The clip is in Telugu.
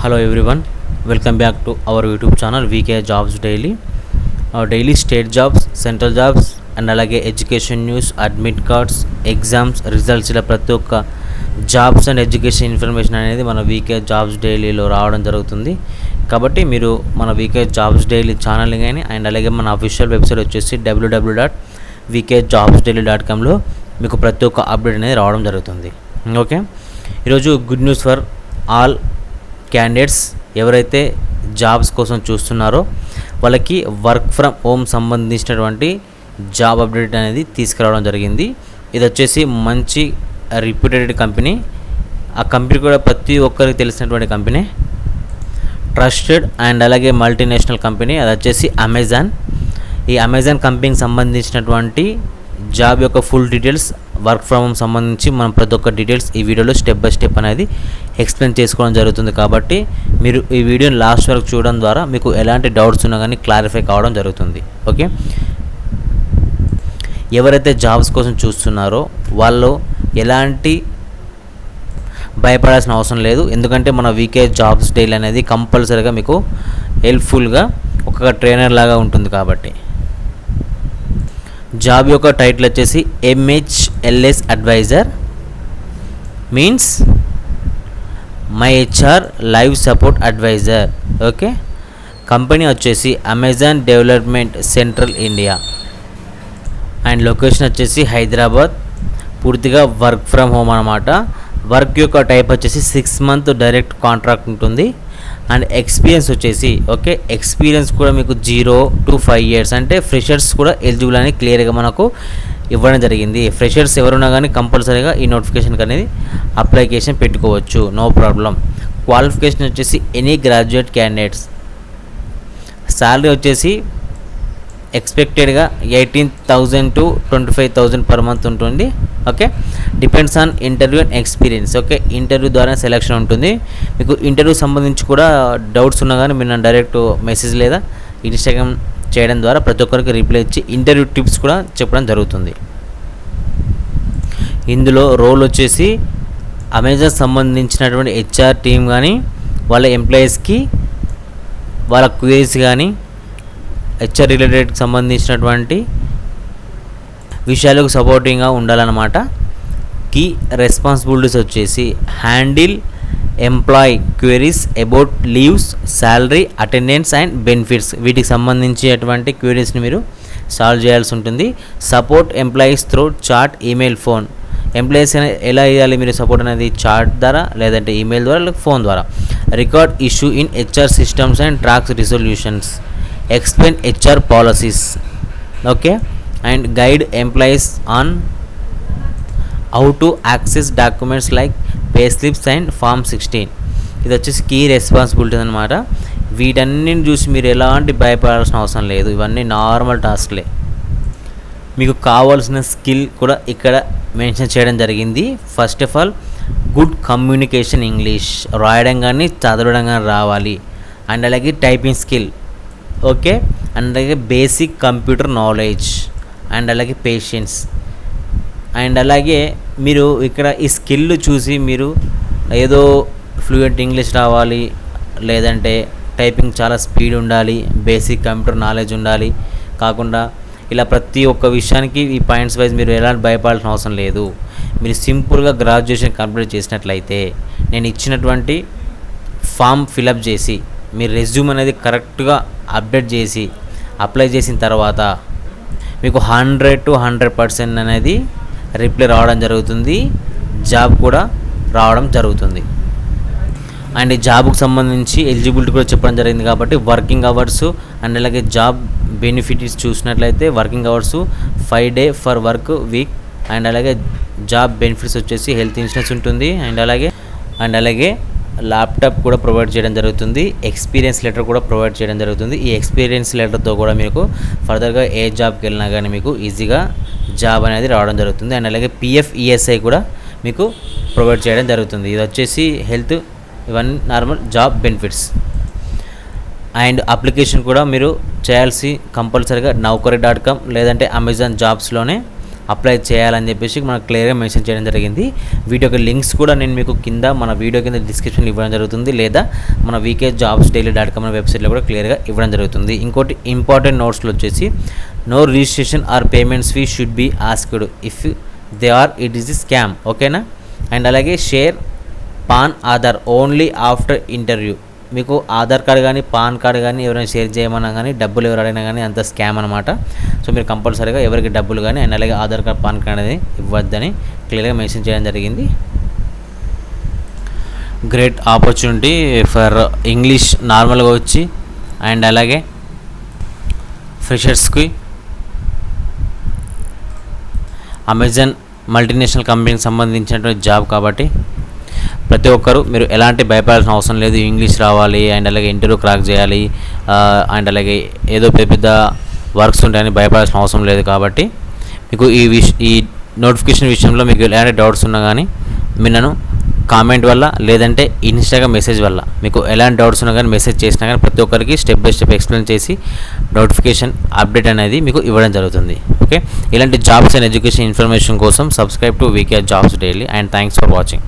Hello everyone, welcome back to our YouTube channel VK Jobs Daily. Our daily state jobs, central jobs and అలాగే education news, admit cards, exams results ఇలా ప్రతి ఒక్క జాబ్స్ అండ్ ఎడ్యుకేషన్ ఇన్ఫర్మేషన్ అనేది మన వీకే జాబ్స్ డైలీలో రావడం జరుగుతుంది. కాబట్టి మీరు మన వీకే జాబ్స్ డైలీ ఛానల్ కానీ అండ్ అలాగే మన అఫీషియల్ వెబ్సైట్ వచ్చేసి www.vkjobsdaily.comలో మీకు ప్రతి ఒక్క అప్డేట్ అనేది రావడం జరుగుతుంది. ఓకే, ఈరోజు good news for all candidates. ఎవరైతే జాబ్స్ కోసం చూస్తున్నారో వాళ్ళకి వర్క్ ఫ్రమ్ హోమ్ సంబంధించినటువంటి జాబ్ అప్డేట్ అనేది తీసుకురావడం జరిగింది. ఇది వచ్చేసి మంచి రిప్యూటెడ్ కంపెనీ. ఆ కంపెనీ కూడా ప్రతి ఒక్కరికి తెలిసినటువంటి కంపెనీ, ట్రస్టెడ్ అండ్ అలాగే మల్టీనేషనల్ కంపెనీ. అది వచ్చేసి అమెజాన్. ఈ అమెజాన్ కంపెనీకి సంబంధించినటువంటి జాబ్ యొక్క full details, work from home సంబంధించి మనం ప్రతి ఒక్క డీటెయిల్స్ ఈ వీడియోలో స్టెప్ బై స్టెప్ అనేది ఎక్స్ప్లెయిన్ చేసుకోవడం జరుగుతుంది. కాబట్టి మీరు ఈ వీడియోని లాస్ట్ వరకు చూడడం ద్వారా మీకు ఎలాంటి డౌట్స్ ఉన్నా కానీ క్లారిఫై కావడం జరుగుతుంది. ఓకే, ఎవరైతే జాబ్స్ కోసం చూస్తున్నారో వాళ్ళు ఎలాంటి భయపడాల్సిన అవసరం లేదు. ఎందుకంటే మన వీకే జాబ్స్ డైలీ అనేది కంపల్సరీగా మీకు హెల్ప్ఫుల్గా ఒక ట్రైనర్ లాగా ఉంటుంది. కాబట్టి జాబ్ యొక్క టైటిల్ వచ్చేసి MHLS advisor, means my HR live support advisor. Okay, company వచ్చేసి Amazon development central India and location వచ్చేసి హైదరాబాద్. పూర్తిగా వర్క్ ఫ్రమ్ హోమ్ అనమాట. వర్క్ యొక్క టైప్ వచ్చేసి 6 month డైరెక్ట్ కాంట్రాక్ట్ ఉంటుంది. అండ్ ఎక్స్పీరియన్స్ వచ్చేసి ఎక్స్పీరియన్స్ కూడా మీకు 0 to 5 years అంటే ఫ్రెషర్స్ కూడా ఎలిజిబుల్ అని క్లియర్గా మనకు ఇవ్వడం జరిగింది. ఫ్రెషర్స్ ఎవరున్నా కానీ కంపల్సరీగా ఈ నోటిఫికేషన్కి అనేది అప్లికేషన్ పెట్టుకోవచ్చు, నో ప్రాబ్లం. క్వాలిఫికేషన్ వచ్చేసి ఎనీ గ్రాడ్యుయేట్ క్యాండిడేట్స్. శాలరీ వచ్చేసి ఎక్స్పెక్టెడ్గా 18,000 to 25,000 per month ఉంటుంది. Okay, depends on interview and experience. Okay, interview ద్వారా సెలెక్షన్ ఉంటుంది. మీకు ఇంటర్వ్యూ సంబంధించి కూడా డౌట్స్ ఉన్నా కానీ మీరు డైరెక్ట్ మెసేజ్ లేదా ఇన్స్టాగ్రామ్ చేయడం ద్వారా ప్రతి ఒక్కరికి రిప్లై ఇచ్చి ఇంటర్వ్యూ టిప్స్ కూడా చెప్పడం జరుగుతుంది. ఇందులో రోల్ వచ్చేసి అమెజాన్ సంబంధించినటువంటి HR టీమ్ కానీ వాళ్ళ ఎంప్లాయీస్కి వాళ్ళ క్వైరీస్ కానీ HR రిలేటెడ్కి సంబంధించినటువంటి విషయాలకు సపోర్టింగ్గా ఉండాలన్నమాట. కీ రెస్పాన్సిబిలిటీస్ వచ్చేసి handle employee queries about leaves, salary, attendance and benefits. వీటికి సంబంధించినటువంటి క్వైరీస్ని మీరు సాల్వ్ చేయాల్సి ఉంటుంది. Support employees through chat, email, phone. Employees ఎలా ఇవ్వాలి మీరు సపోర్ట్ అనేది? చాట్ ద్వారా, లేదంటే ఈమెయిల్ ద్వారా, లేదా ఫోన్ ద్వారా. Record issue in HR systems and tracks resolutions. Explain HR policies. Okay, and guide employees on how to access documents like pay slips and Form 16. ఇది వచ్చేసి కీ రెస్పాన్సిబిలిటీస్ అనమాట. వీటన్నిటిని చూసి మీరు ఎలాంటి భయపడాల్సిన అవసరం లేదు. ఇవన్నీ నార్మల్ టాస్క్లే. మీకు కావాల్సిన స్కిల్ కూడా ఇక్కడ మెన్షన్ చేయడం జరిగింది. First of all good communication, English రాయడం కానీ చదవడం కానీ రావాలి. అండ్ అలాగే టైపింగ్ స్కిల్. ఓకే, అండ్ అలాగే బేసిక్ కంప్యూటర్ నాలెడ్జ్ అండ్ అలాగే పేషెన్స్. అండ్ అలాగే మీరు ఇక్కడ ఈ స్కిల్ చూసి మీరు ఏదో ఫ్లూయెంట్ ఇంగ్లీష్ రావాలి, లేదంటే టైపింగ్ చాలా స్పీడ్ ఉండాలి, బేసిక్ కంప్యూటర్ నాలెడ్జ్ ఉండాలి కాకుండా ఇలా ప్రతి ఒక్క విషయానికి ఈ పాయింట్స్ వైజ్ మీరు ఎలాంటి భయపడాల్సిన అవసరం లేదు. మీరు సింపుల్గా గ్రాడ్యుయేషన్ కంప్లీట్ చేసినట్లయితే నేను ఇచ్చినటువంటి ఫామ్ ఫిలప్ చేసి మీ రెజ్యూమ్ అనేది కరెక్ట్గా అప్డేట్ చేసి అప్లై చేసిన తర్వాత మీకు 100 to 100% అనేది రిప్లై రావడం జరుగుతుంది. జాబ్ కూడా రావడం జరుగుతుంది. అండ్ ఈ జాబ్కి సంబంధించి ఎలిజిబిలిటీ కూడా చెప్పడం జరిగింది. కాబట్టి వర్కింగ్ అవర్స్ అండ్ అలాగే జాబ్ బెనిఫిట్స్ చూసినట్లయితే working hours 5 day for work week. And అలాగే జాబ్ బెనిఫిట్స్ వచ్చేసి హెల్త్ ఇన్సూరెన్స్ ఉంటుంది. అండ్ అలాగే ల్యాప్టాప్ కూడా ప్రొవైడ్ చేయడం జరుగుతుంది. ఎక్స్పీరియన్స్ లెటర్ కూడా ప్రొవైడ్ చేయడం జరుగుతుంది. ఈ ఎక్స్పీరియన్స్ లెటర్తో కూడా మీకు ఫర్దర్గా ఏ జాబ్కి వెళ్ళినా కానీ మీకు ఈజీగా జాబ్ అనేది రావడం జరుగుతుంది. అండ్ అలాగే PF ESI కూడా మీకు ప్రొవైడ్ చేయడం జరుగుతుంది. ఇది వచ్చేసి హెల్త్, ఇవన్నీ normal job benefits. And application కూడా మీరు చేయాల్సి కంపల్సరీగా Naukri.com లేదంటే అమెజాన్ జాబ్స్లోనే అప్లై చేయాలని చెప్పేసి మనకు క్లియర్గా మెన్షన్ చేయడం జరిగింది. వీటి యొక్క లింక్స్ కూడా నేను మీకు కింద మన వీడియో కింద డిస్క్రిప్షన్లో ఇవ్వడం జరుగుతుంది, లేదా మన vkjobsdaily.com వెబ్సైట్లో కూడా క్లియర్గా ఇవ్వడం జరుగుతుంది. ఇంకోటి ఇంపార్టెంట్ నోట్స్లో వచ్చేసి no registration or payments fee should be asked if they are it is the scam. ఓకేనా. అండ్ అలాగే share PAN Aadhaar only after interview. మీకు ఆధార్ కార్డ్ కానీ పాన్ కార్డ్ కానీ ఎవరైనా షేర్ చేయమన్నా కానీ డబ్బులు ఎవరు అడిగినా కానీ అంత స్కామ్ అనమాట. సో మీరు కంపల్సరీగా ఎవరికి డబ్బులు కానీ అండ్ అలాగే ఆధార్ కార్డ్ పాన్ కార్డ్ అనేది ఇవ్వద్దని క్లియర్గా మెన్షన్ చేయడం జరిగింది. గ్రేట్ ఆపర్చునిటీ ఫర్ ఇంగ్లీష్ నార్మల్గా వచ్చి అండ్ అలాగే ఫ్రెషర్స్కి అమెజాన్ మల్టీనేషనల్ కంపెనీకి సంబంధించినటువంటి జాబ్ కాబట్టి ప్రతి ఒక్కరు మీరు ఎలాంటి భయపడాల్సిన అవసరం లేదు. ఇంగ్లీష్ రావాలి అండ్ అలాగే ఇంటర్వ్యూ క్రాక్ చేయాలి అండ్ అలాగే ఏదో పెద్ద వర్క్స్ ఉంటాయని భయపడాల్సిన అవసరం లేదు. కాబట్టి మీకు ఈ నోటిఫికేషన్ విషయంలో మీకు ఎలాంటి డౌట్స్ ఉన్నా కానీ మీరు నన్ను కామెంట్ వల్ల లేదంటే ఇన్స్టాగ్రామ్ మెసేజ్ వల్ల మీకు ఎలాంటి డౌట్స్ ఉన్నా కానీ మెసేజ్ చేసినా కానీ ప్రతి ఒక్కరికి స్టెప్ బై స్టెప్ ఎక్స్ప్లెయిన్ చేసి నోటిఫికేషన్ అప్డేట్ అనేది మీకు ఇవ్వడం జరుగుతుంది. ఓకే. ఇలాంటి జాబ్స్ అండ్ ఎడ్యుకేషన్ ఇన్ఫర్మేషన్ కోసం subscribe to VK jobs daily and thanks for watching.